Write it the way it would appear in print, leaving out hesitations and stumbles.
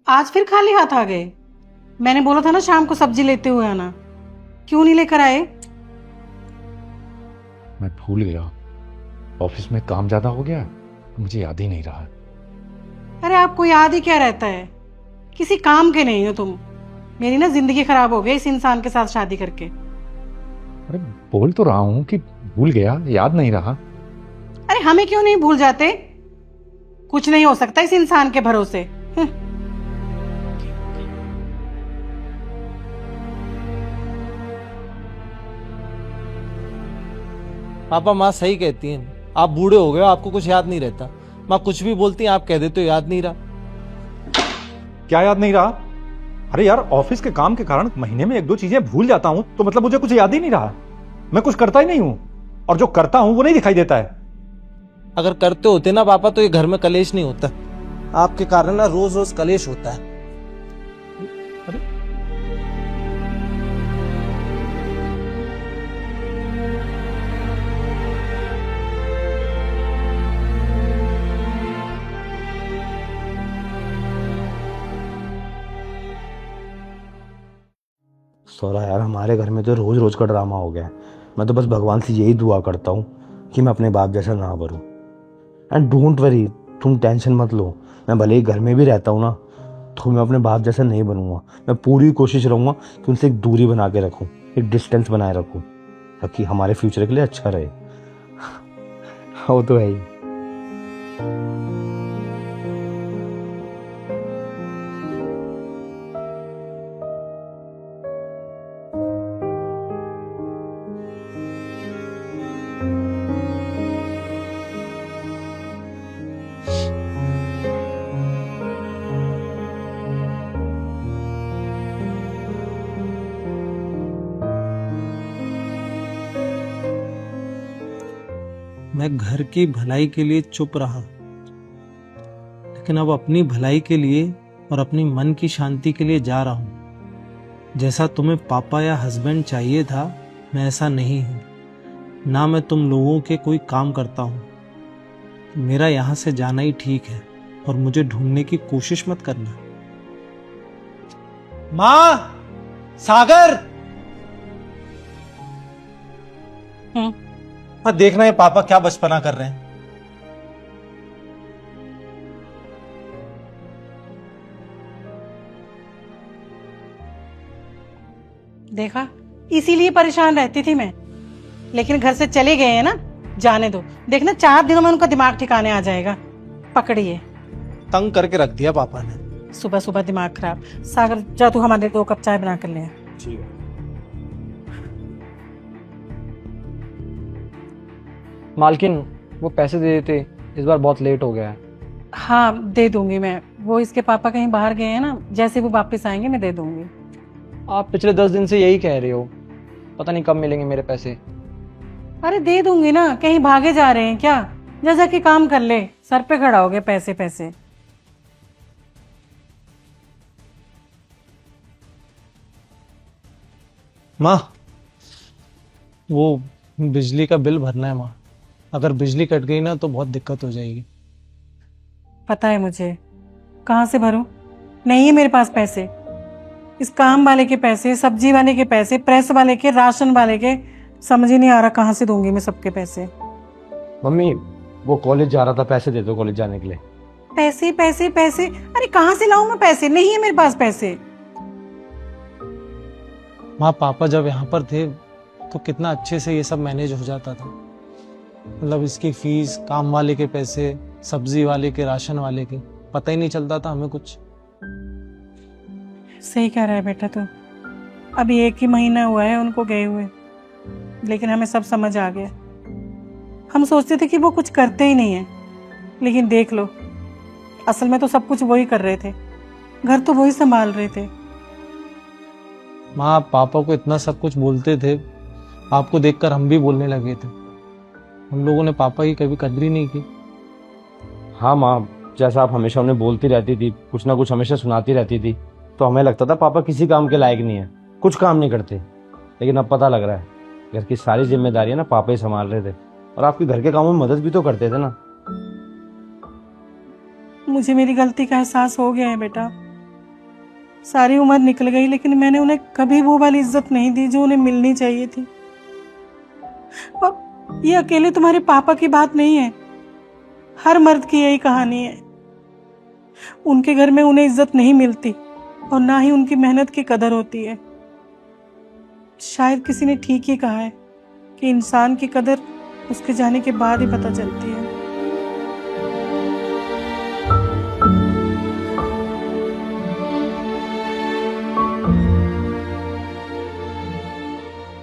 आज फिर खाली हाथ आ गए? मैंने बोला था ना शाम को सब्जी लेते हुए आना, क्यों नहीं लेकर आए? मैं भूल गया, ऑफिस में काम ज्यादा हो गया, मुझे याद ही नहीं रहा। अरे आपको याद ही क्या रहता है, किसी काम के नहीं हो तुम। मेरी ना जिंदगी खराब हो गई इस इंसान के साथ शादी करके। अरे बोल तो रहा हूँ कि भूल गया, याद नहीं रहा। अरे हमें क्यों नहीं भूल जाते? कुछ नहीं हो सकता इस इंसान के भरोसे। पापा माँ सही कहती हैं, आप बूढ़े हो गए हो, आपको कुछ याद नहीं रहता। माँ कुछ भी बोलती हैं आप कह देते हो याद नहीं रहा। क्या याद नहीं रहा? अरे यार, ऑफिस के काम के कारण महीने में एक दो चीजें भूल जाता हूँ, तो मतलब मुझे कुछ याद ही नहीं रहा। मैं कुछ करता ही नहीं हूँ, और जो करता हूँ वो नहीं दिखाई देता है। अगर करते होते ना पापा तो ये घर में कलेश नहीं होता। आपके कारण ना रोज रोज कलेश होता है। अरे सौरा यार, हमारे घर में तो रोज रोज का ड्रामा हो गया है। मैं तो बस भगवान से यही दुआ करता हूँ कि मैं अपने बाप जैसा ना बनूं। एंड डोंट वरी, तुम टेंशन मत लो। मैं भले ही घर में भी रहता हूँ ना, तो मैं अपने बाप जैसा नहीं बनूंगा। मैं पूरी कोशिश रहूंगा कि उनसे एक दूरी बना के रखूँ, एक डिस्टेंस बनाए रखूँ, ताकि हमारे फ्यूचर के लिए अच्छा रहे। वो तो है ही। मैं घर की भलाई के लिए चुप रहा, लेकिन अब अपनी भलाई के लिए और अपनी मन की शांति के लिए जा रहा हूं। जैसा तुम्हें पापा या हस्बैंड चाहिए था, मैं ऐसा नहीं हूं। ना मैं तुम लोगों के कोई काम करता हूं। मेरा यहां से जाना ही ठीक है, और मुझे ढूंढने की कोशिश मत करना। माँ, सागर, हाँ देखना है पापा क्या बचपना कर रहे हैं। देखा, इसीलिए परेशान रहती थी मैं। लेकिन घर से चले गए हैं ना, जाने दो। देखना 4 दिनों में उनका दिमाग ठिकाने आ जाएगा। पकड़िए। तंग करके रख दिया पापा ने। सुबह सुबह दिमाग खराब। सागर जा, तू हमारे 2 कप चाय बना कर ले आ। ठीक है। मालकिन, वो पैसे दे देते, इस बार बहुत लेट हो गया है। हाँ दे दूंगी मैं। वो इसके पापा कहीं बाहर गए हैं ना, जैसे वो वापस आएंगे मैं दे दूंगी। आप पिछले 10 दिन से यही कह रहे हो, पता नहीं कब मिलेंगे मेरे पैसे। अरे दे दूंगी ना, कहीं भागे जा रहे हैं क्या? जैसा कि काम कर ले, सर पे खड़ा हो गया पैसे पैसे। माँ, वो बिजली का बिल भरना है माँ। अगर बिजली कट गई ना तो बहुत दिक्कत हो जाएगी। पता है मुझे, कहाँ से भरूं? नहीं है मेरे पास पैसे। इस काम वाले के पैसे, सब्जी वाले के पैसे, प्रेस वाले के, राशन वाले के, समझ ही नहीं आ रहा कहाँ से दूंगी मैं सबके पैसे। मम्मी, वो कॉलेज जा रहा था, पैसे दे दो कॉलेज जाने के लिए। पैसे पैसे पैसे, अरे कहाँ से लाऊं मैं पैसे? नहीं है मेरे पास पैसे। माँ, पापा जब यहाँ पर थे तो कितना अच्छे से ये सब मैनेज हो जाता था। मतलब इसकी फीस, काम वाले के पैसे, सब्जी वाले के, राशन वाले के, पता ही नहीं चलता था हमें कुछ। सही कह रहा है बेटा तू। अभी 1 ही महीना हुआ है उनको गए हुए, लेकिन हमें सब समझ आ गया। हम सोचते थे कि वो कुछ करते ही नहीं है, लेकिन देख लो, असल में तो सब कुछ वही कर रहे थे। घर तो वही संभाल रहे थे। माँ, पापा को इतना सब कुछ बोलते थे, आपको देखकर हम भी बोलने लगे थे। हम लोगों ने पापा की कभी कदर ही नहीं की। हाँ माँ, जैसा आप हमेशा उन्हें बोलती रहती थी, कुछ ना कुछ हमेशा सुनाती रहती थी, तो हमें लगता था पापा किसी काम के लायक नहीं है, कुछ काम नहीं करते। लेकिन अब पता लग रहा है घर की सारी जिम्मेदारियां ना पापा ही संभाल रहे थे, और आपके घर के कामों में मदद भी तो करते थे ना। मुझे मेरी गलती का एहसास हो गया है बेटा। सारी उम्र निकल गई लेकिन मैंने उन्हें कभी वो वाली इज्जत नहीं दी जो उन्हें मिलनी चाहिए थी। और ये अकेले तुम्हारे पापा की बात नहीं है, हर मर्द की यही कहानी है। उनके घर में उन्हें इज्जत नहीं मिलती और ना ही उनकी मेहनत की कदर होती है। शायद किसी ने ठीक ही कहा है कि इंसान की कदर उसके जाने के बाद ही पता चलती है।